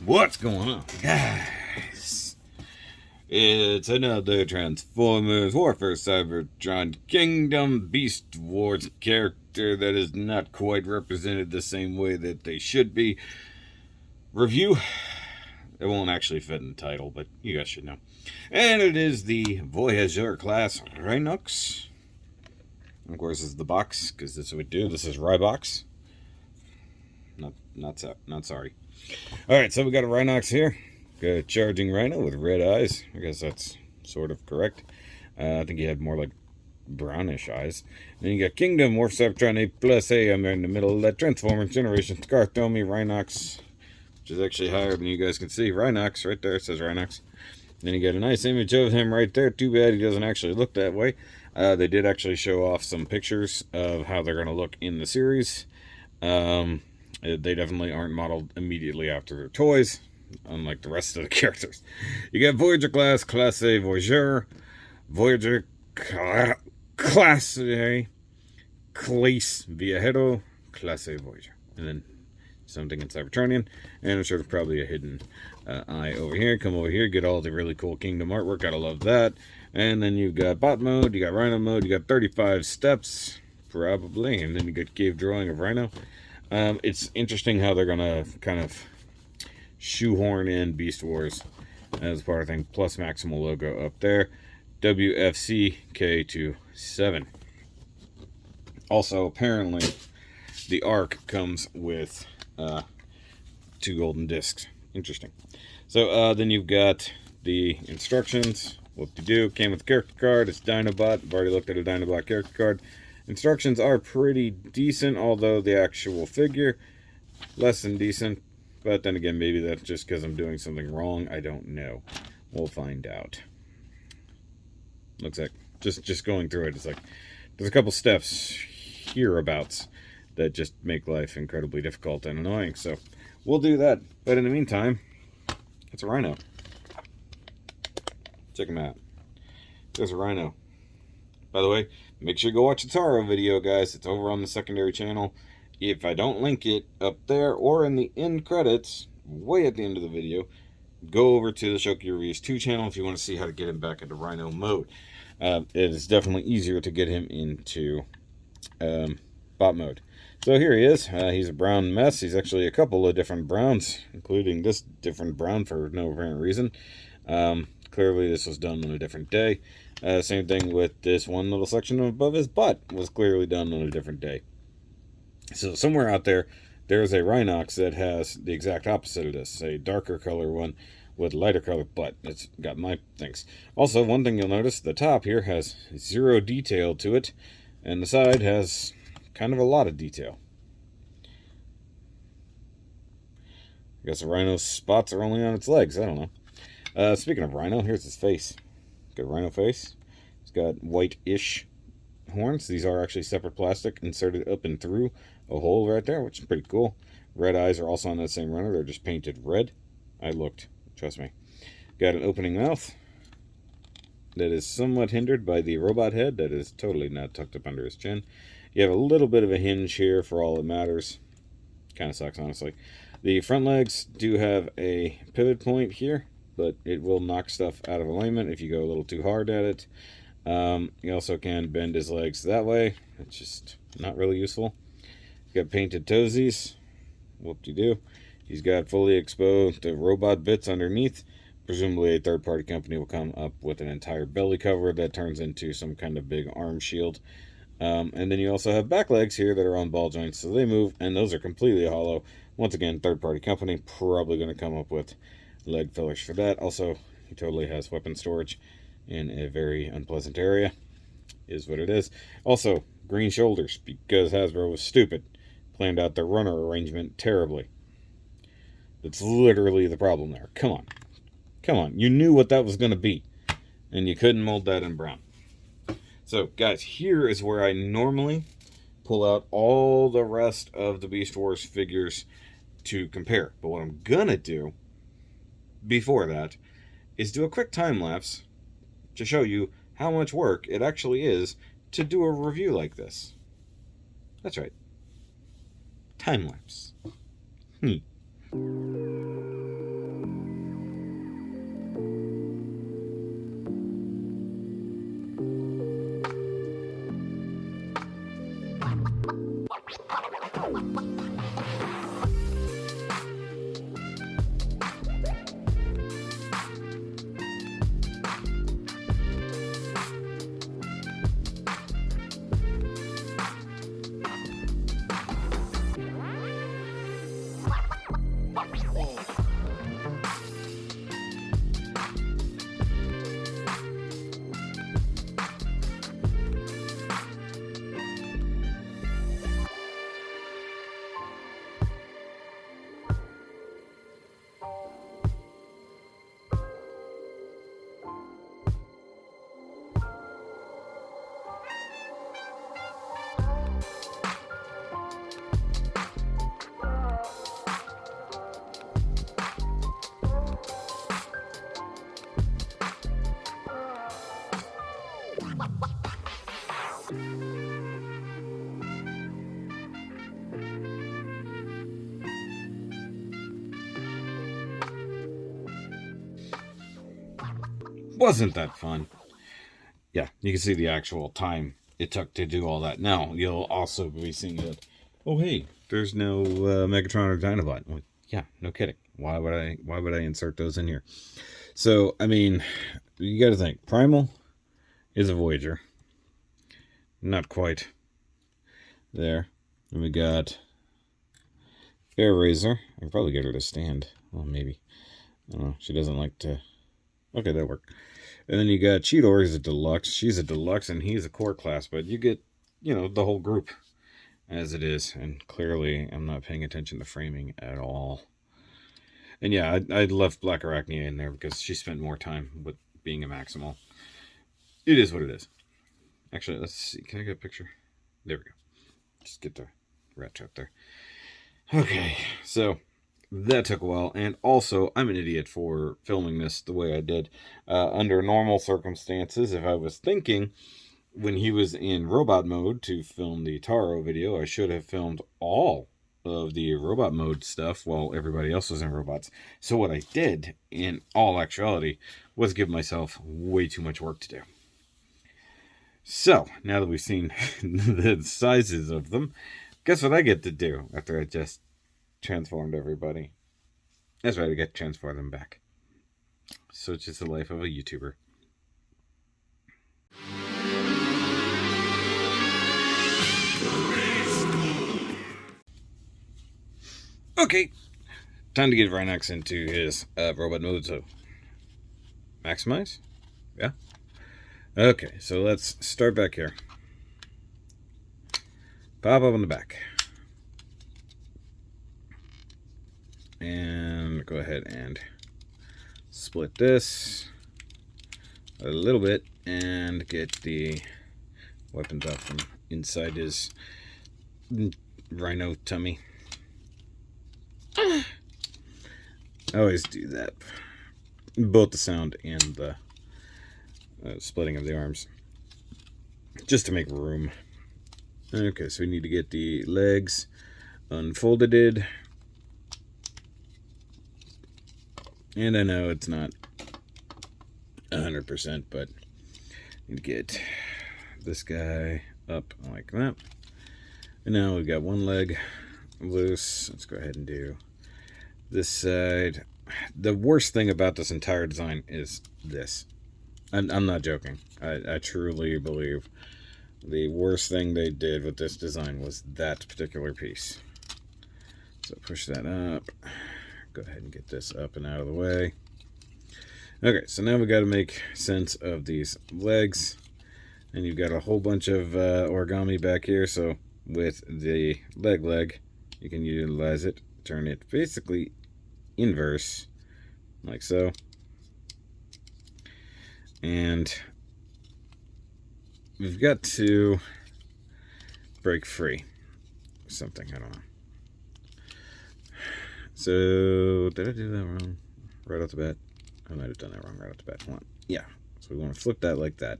What's going on, guys? It's another Transformers Warfare Cybertron Kingdom Beast Wars character that is not quite represented the same way that they should be. Review. It won't actually fit in the title, but you guys should know. And it is the Voyager class Rhinox. Of course, it's the box, because this is what we do. This is Rybox. Not sorry. Alright, so we got a Rhinox here. Got a charging Rhino with red eyes. I guess that's sort of correct. I think he had more like brownish eyes. Then you got Kingdom, Morph Cybertron A plus A. I'm in the middle of that Transformer Generation Scarthomi Rhinox, which is actually higher than you guys can see. Rhinox, right there, it says Rhinox. Then you get a nice image of him right there. Too bad he doesn't actually look that way. They did actually show off some pictures of how they're going to look in the series. They definitely aren't modeled immediately after their toys, unlike the rest of the characters. You got Voyager Class A Voyager, Voyager Class A, Clase Viajero, Class A Voyager. And then something in Cybertronian, and I'm sure there's probably a hidden eye over here. Come over here, get all the really cool Kingdom artwork, gotta love that. And then you've got bot mode, you got Rhino mode, you got 35 steps, probably, and then you got cave drawing of Rhino. It's interesting how they're gonna kind of shoehorn in Beast Wars as part of the thing, plus Maximal logo up there. WFC K27. Also, apparently, the Arc comes with 2 golden discs. Interesting. So then you've got the instructions. What to do. Came with a character card. It's Dinobot. I've already looked at a Dinobot character card. Instructions are pretty decent, although the actual figure, less than decent. But then again, maybe that's just because I'm doing something wrong. I don't know. We'll find out. Looks like, just going through it, it's like, there's a couple steps hereabouts that just make life incredibly difficult and annoying. So, we'll do that. But in the meantime, it's a Rhino. Check him out. There's a Rhino. By the way, make sure you go watch the Taro video, guys. It's over on the secondary channel. If I don't link it up there or in the end credits, way at the end of the video, go over to the SHOKY Reviews 2 channel if you want to see how to get him back into Rhino mode. It is definitely easier to get him into bot mode. So here he is. He's a brown mess. He's actually a couple of different browns, including this different brown for no apparent reason. Clearly this was done on a different day. Same thing with this one little section above his butt was clearly done on a different day. So somewhere out there, there's a Rhinox that has the exact opposite of this, a darker color one with lighter color butt. It's got my things. Also, one thing you'll notice, the top here has 0 detail to it, and the side has kind of a lot of detail. I guess the Rhino's spots are only on its legs, I don't know. Speaking of Rhino, here's his face. Got Rhino face. It's got white-ish horns. These are actually separate plastic inserted up and through a hole right there, which is pretty cool. Red eyes are also on that same runner. They're just painted red. I looked, trust me. Got an opening mouth that is somewhat hindered by the robot head that is totally not tucked up under his chin. You have a little bit of a hinge here for all that matters. Kind of sucks, honestly. The front legs do have a pivot point here, but it will knock stuff out of alignment if you go a little too hard at it. You also can bend his legs that way. It's just not really useful. He's got painted toesies. Whoop-de-doo. He's got fully exposed robot bits underneath. Presumably a third-party company will come up with an entire belly cover that turns into some kind of big arm shield. And then you also have back legs here that are on ball joints, so they move, and those are completely hollow. Once again, third-party company, probably going to come up with leg fillers for that. Also, he totally has weapon storage in a very unpleasant area. Is what it is. Also, green shoulders, because Hasbro was stupid. Planned out their runner arrangement terribly. That's literally the problem there. Come on. Come on. You knew what that was going to be, and you couldn't mold that in brown. So, guys, here is where I normally pull out all the rest of the Beast Wars figures to compare. But what I'm going to do before that is do a quick time lapse to show you how much work it actually is to do a review like this. That's right. Time lapse. wasn't that fun. Yeah, you can see the actual time it took to do all that. Now, you'll also be seeing that, oh, hey, there's no Megatron or Dinobot. Well, yeah, no kidding. Why would I insert those in here? So, I mean, you got to think. Primal is a Voyager. Not quite there. And we got Air Razor. I can probably get her to stand. Well, maybe. I don't know. She doesn't like to... Okay, that worked. And then you got Cheetor. He's a deluxe. She's a deluxe, and he's a core class. But you get, the whole group as it is. And clearly, I'm not paying attention to framing at all. And yeah, I left Black Arachnia in there because she spent more time with being a Maximal. It is what it is. Actually, let's see. Can I get a picture? There we go. Just get the rat trap there. Okay, so that took a while. And also, I'm an idiot for filming this the way I did. Under normal circumstances, if I was thinking when he was in robot mode to film the Taro video, I should have filmed all of the robot mode stuff while everybody else was in robots. So what I did, in all actuality, was give myself way too much work to do. So, now that we've seen the sizes of them, guess what I get to do after I just transformed everybody? That's right, I get to transform them back. So it's just the life of a YouTuber. Okay, time to get Rhinox into his robot mode, so maximize? Yeah. Okay, so let's start back here. Pop up on the back. And go ahead and split this a little bit and get the weapons out from inside his rhino tummy. I always do that. Both the sound and the splitting of the arms. Just to make room. Okay, so we need to get the legs unfolded. And I know it's not 100%, but need to get this guy up like that. And now we've got one leg loose. Let's go ahead and do this side. The worst thing about this entire design is this. I'm not joking. I truly believe the worst thing they did with this design was that particular piece. So push that up. Go ahead and get this up and out of the way. Okay, so now we got to make sense of these legs. And you've got a whole bunch of origami back here. So with the leg, you can utilize it. Turn it basically inverse, like so. And we've got to break free. Something, I don't know. So, did I do that wrong? Right off the bat? I might have done that wrong right off the bat. Hold on. Yeah. So we want to flip that like that.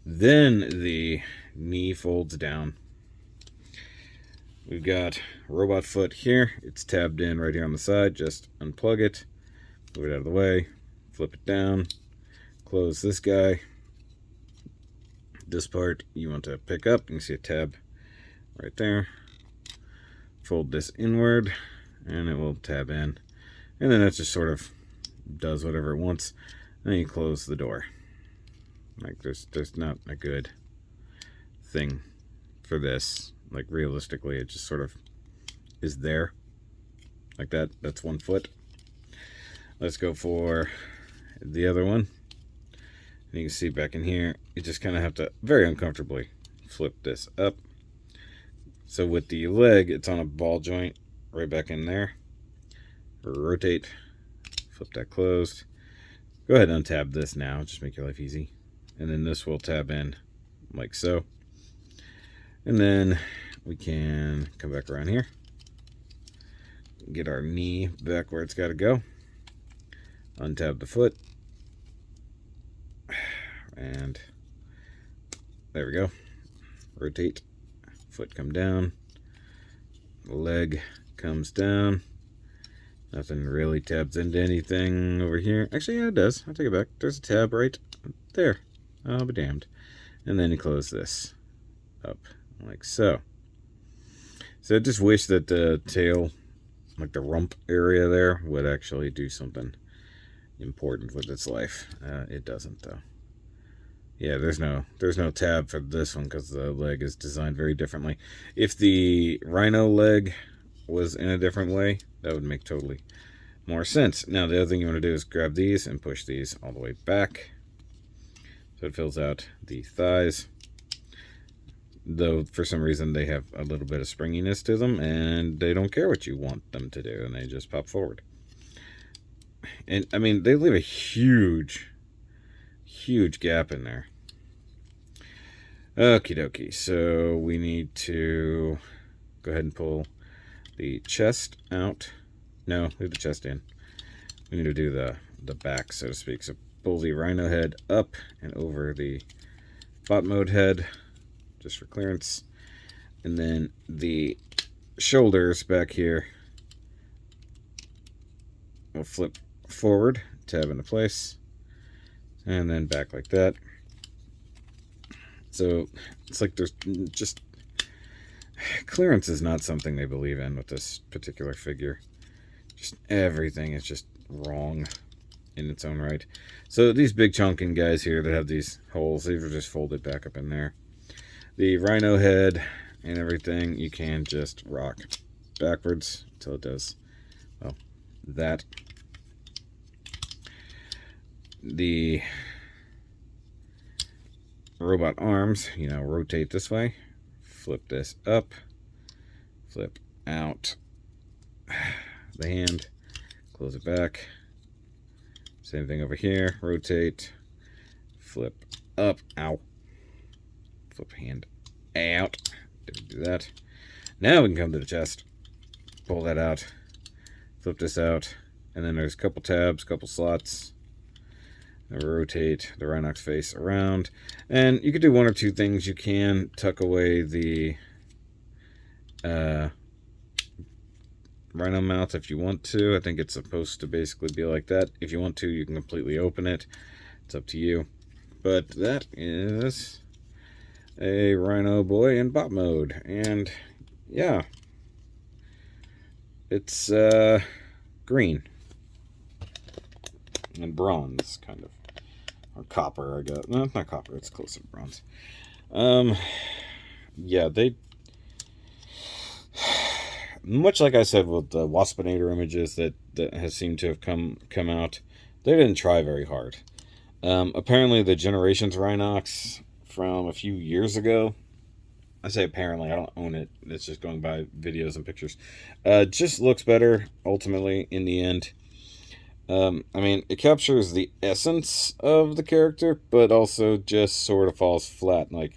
Then the knee folds down. We've got robot foot here. It's tabbed in right here on the side. Just unplug it. Move it out of the way. Flip it down. Close this guy. This part you want to pick up. You can see a tab right there. Fold this inward. And it will tab in. And then that just sort of does whatever it wants. And then you close the door. Like there's not a good thing for this. Like realistically, it just sort of is there. Like that. That's one foot. Let's go for the other one. And you can see back in here, you just kind of have to very uncomfortably flip this up. So with the leg, it's on a ball joint. Right back in there. Rotate. Flip that closed. Go ahead and untab this now. Just make your life easy. And then this will tab in like so. And then we can come back around here. Get our knee back where it's got to go. Untab the foot. And there we go. Rotate. Foot come down. Leg comes down, Nothing really tabs into anything over here. Actually, yeah, it does. I'll take it back. There's a tab right there. I'll be damned. And then you close this up like so. So I just wish that the tail, like the rump area there, would actually do something important with its life. It doesn't, though. Yeah, there's no tab for this one because the leg is designed very differently. If the Rhino leg was in a different way, that would make totally more sense. Now, the other thing you want to do is grab these and push these all the way back so it fills out the thighs. Though, for some reason, they have a little bit of springiness to them, and they don't care what you want them to do, and they just pop forward. And, I mean, they leave a huge gap in there. Okie dokie. So, we need to go ahead and pull the chest out. No, leave the chest in. We need to do the back, so to speak. So, pull the Rhino head up and over the bot mode head, just for clearance. And then the shoulders back here will flip forward, tab into place, and then back like that. So it's like there's just clearance is not something they believe in with this particular figure. Just everything is just wrong in its own right. So these big chunking guys here that have these holes, these are just folded back up in there. The Rhino head and everything, you can just rock backwards until it does, well, that. The robot arms, rotate this way, flip this up, flip out the hand, close it back. Same thing over here, rotate, flip up, ow, flip hand out, didn't do that. Now we can come to the chest, pull that out, flip this out, and then there's a couple tabs, couple slots. Rotate the Rhinox face around, and you could do one or two things. You can tuck away the Rhino mouth if you want to. I think it's supposed to basically be like that. If you want to, you can completely open it. It's up to you. But that is a Rhino boy in bot mode, and yeah, it's green and bronze, kind of, or copper, I guess. No, it's not copper, it's closer to bronze. Yeah, they, much like I said with the Waspinator images that has seemed to have come out, they didn't try very hard. Apparently the Generations Rhinox from a few years ago, I say apparently, I don't own it, it's just going by videos and pictures, just looks better ultimately in the end. I mean, it captures the essence of the character, but also just sort of falls flat. Like,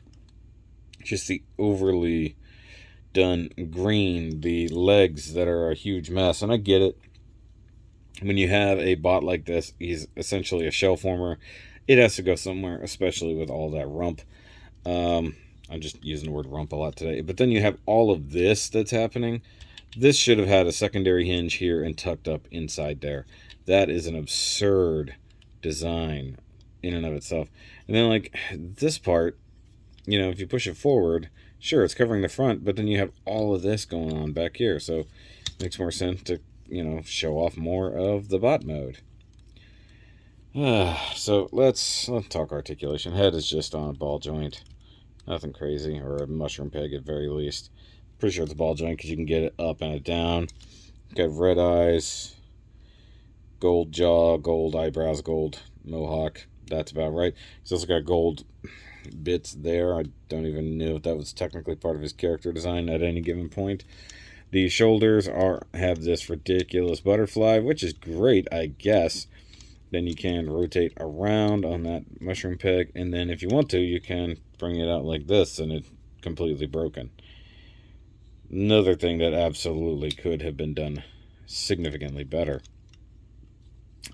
just the overly done green, the legs that are a huge mess. And I get it. When you have a bot like this, he's essentially a shell former. It has to go somewhere, especially with all that rump. I'm just using the word rump a lot today. But then you have all of this that's happening. This should have had a secondary hinge here and tucked up inside there. That is an absurd design in and of itself. And then, like, this part, if you push it forward, sure, it's covering the front, but then you have all of this going on back here. So it makes more sense to, show off more of the bot mode. So let's talk articulation. Head is just on a ball joint. Nothing crazy, or a mushroom peg at very least. Pretty sure it's a ball joint because you can get it up and it down. Got red eyes, gold jaw, gold eyebrows, gold mohawk. That's about right. He's also got gold bits there. I don't even know if that was technically part of his character design at any given point. The shoulders have this ridiculous butterfly, which is great, I guess. Then you can rotate around on that mushroom peg, and then if you want to, you can bring it out like this, and it's completely broken. Another thing that absolutely could have been done significantly better.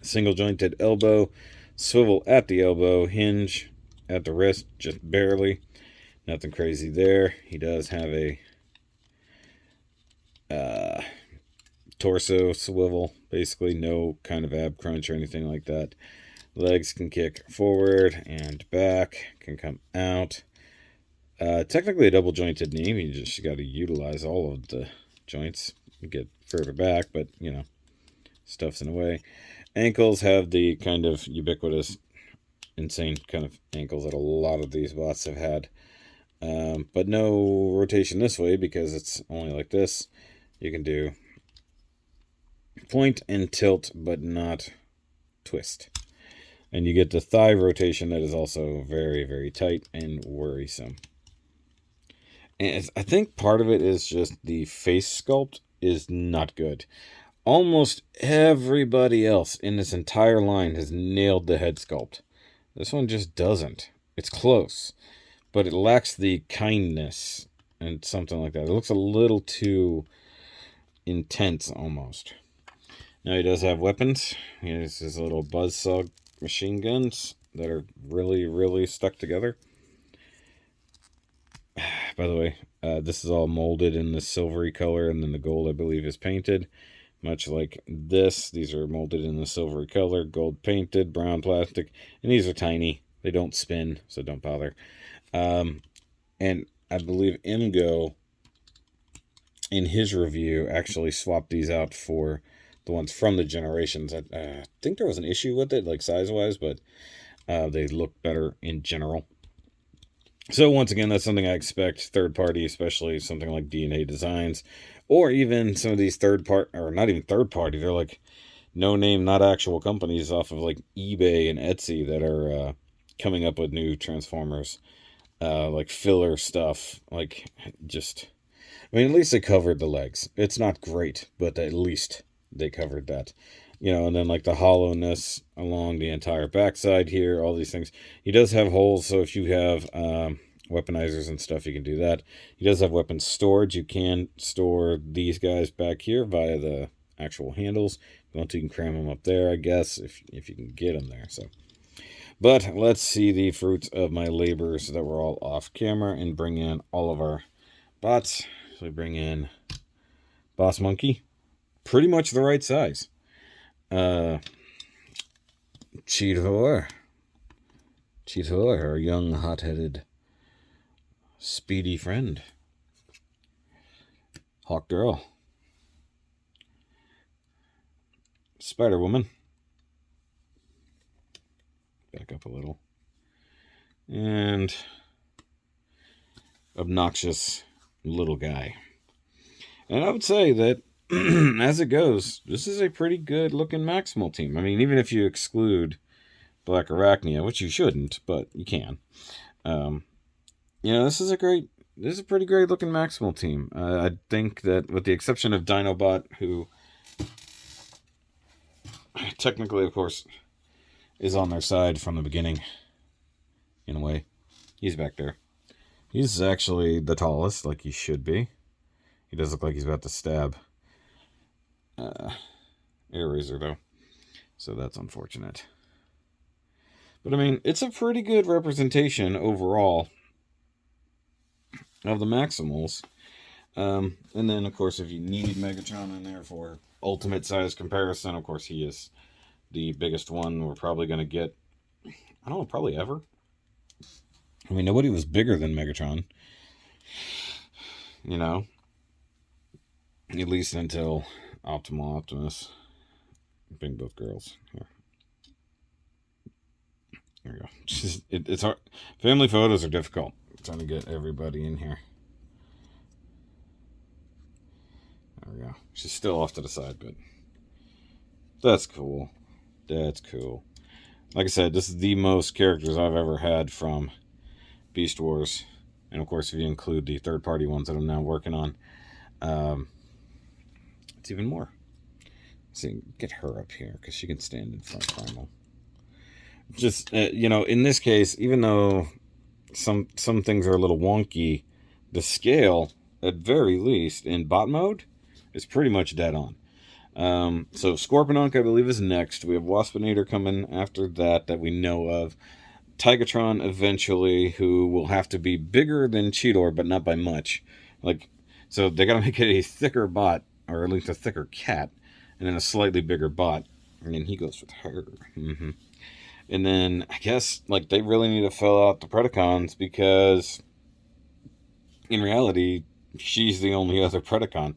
Single jointed elbow, swivel at the elbow, hinge at the wrist, just barely. Nothing crazy there. He does have a torso swivel, basically no kind of ab crunch or anything like that. Legs can kick forward and back, can come out. Technically a double jointed knee. You just got to utilize all of the joints. You get further back, but you know, stuff's in the way. Ankles have the kind of ubiquitous, insane kind of ankles that a lot of these bots have had. But no rotation this way because it's only like this. You can do point and tilt, but not twist. And you get the thigh rotation that is also very, very tight and worrisome. And I think part of it is just the face sculpt is not good. Almost everybody else in this entire line has nailed the head sculpt. This one just doesn't. It's close, but it lacks the kindness and something like that. It looks a little too intense almost. Now he does have weapons. He has his little buzzsaw machine guns that are really, really stuck together. By the way, this is all molded in the silvery color, and then the gold, I believe, is painted. Much like this, these are molded in the silvery color, gold painted, brown plastic, and these are tiny. They don't spin, so don't bother. And I believe Imgo, in his review, actually swapped these out for the ones from the generations. I think there was an issue with it, like size-wise, but they look better in general. So once again, that's something I expect third-party, especially something like DNA Designs, or even some of these third-party, or not even third-party, they're like no-name, not actual companies off of like eBay and Etsy that are coming up with new Transformers, like filler stuff, like just, I mean, at least they covered the legs. It's not great, but at least they covered that. You know, and then like the hollowness along the entire backside here, all these things. He does have holes, so if you have weaponizers and stuff, you can do that. He does have weapons storage. You can store these guys back here via the actual handles. If you want to, you can cram them up there, I guess, if you can get them there. So, but let's see the fruits of my labors that were all off camera and bring in all of our bots. So we bring in Boss Monkey, pretty much the right size. Cheetor, our young, hot-headed, speedy friend. Hawk Girl. Spider-Woman. Back up a little. And obnoxious little guy. And I would say that as it goes, this is a pretty good looking Maximal team. I mean, even if you exclude Black Arachnia, which you shouldn't, but you can. You know, this is a pretty great looking Maximal team. I think that with the exception of Dinobot, who technically, of course, is on their side from the beginning, in a way. He's back there. He's actually the tallest, like he should be. He does look like he's about to stab Air Razor, though. So that's unfortunate. But, I mean, it's a pretty good representation overall of the Maximals. And then, of course, if you need Megatron in there for ultimate size comparison, of course, he is the biggest one we're probably going to get. I don't know, probably ever. I mean, nobody was bigger than Megatron. You know? At least until Optimal Optimus. Bring both girls. Here. There we go. It's hard. Family photos are difficult. I'm trying to get everybody in here. There we go. She's still off to the side, but that's cool. That's cool. Like I said, this is the most characters I've ever had from Beast Wars. And of course, if you include the third-party ones that I'm now working on, it's even more. Let's see, get her up here, because she can stand in front of Primal. Just, you know, in this case, even though some things are a little wonky, the scale, at very least, in bot mode, is pretty much dead on. So Scorponok, I believe, is next. We have Waspinator coming after that we know of. Tigatron eventually, who will have to be bigger than Cheetor, but not by much. Like, so they gotta make it a thicker bot or at least a thicker cat, and then a slightly bigger bot, and then he goes with her. And then I guess like they really need to fill out the Predacons because in reality she's the only other Predacon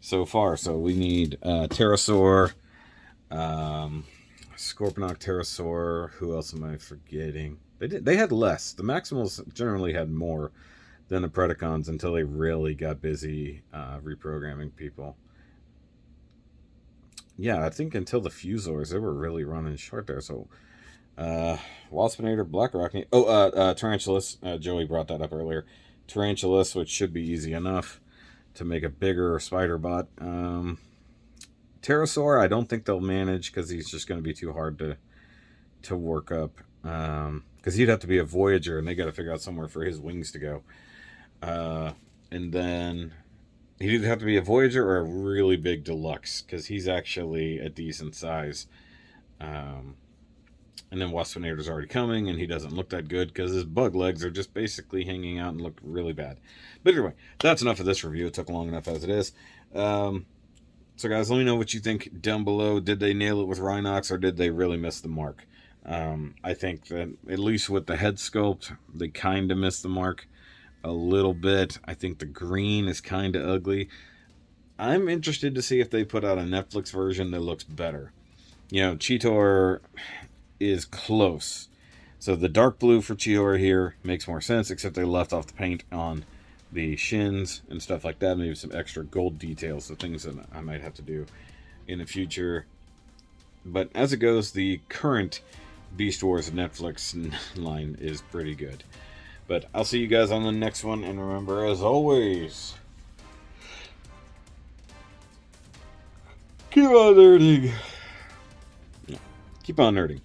so far. So we need Pterosaur, Scorponok, Pterosaur. Who else am I forgetting? They had less. The Maximals generally had more than the Predacons until they really got busy reprogramming people. Yeah, I think until the Fusors, they were really running short there. So, Waspinator, Black Rockney. Tarantulas. Joey brought that up earlier. Tarantulas, which should be easy enough to make a bigger spider bot. Pterosaur, I don't think they'll manage because he's just going to be too hard to work up. Because he'd have to be a Voyager, and they got to figure out somewhere for his wings to go. And then he'd either have to be a Voyager or a really big deluxe, because he's actually a decent size. And then Waspinator's already coming, and he doesn't look that good because his bug legs are just basically hanging out and look really bad. But anyway, that's enough of this review. It took long enough as it is. So guys, let me know what you think down below. Did they nail it with Rhinox, or did they really miss the mark? I think that at least with the head sculpt, they kind of missed the mark a little bit. I think the green is kind of ugly. I'm interested to see if they put out a Netflix version that looks better. You know, Cheetor is close. So the dark blue for Cheetor here makes more sense, except they left off the paint on the shins and stuff like that. Maybe some extra gold details, so things that I might have to do in the future. But as it goes, the current Beast Wars Netflix line is pretty good. But I'll see you guys on the next one, and remember, as always, keep on nerding. Keep on nerding.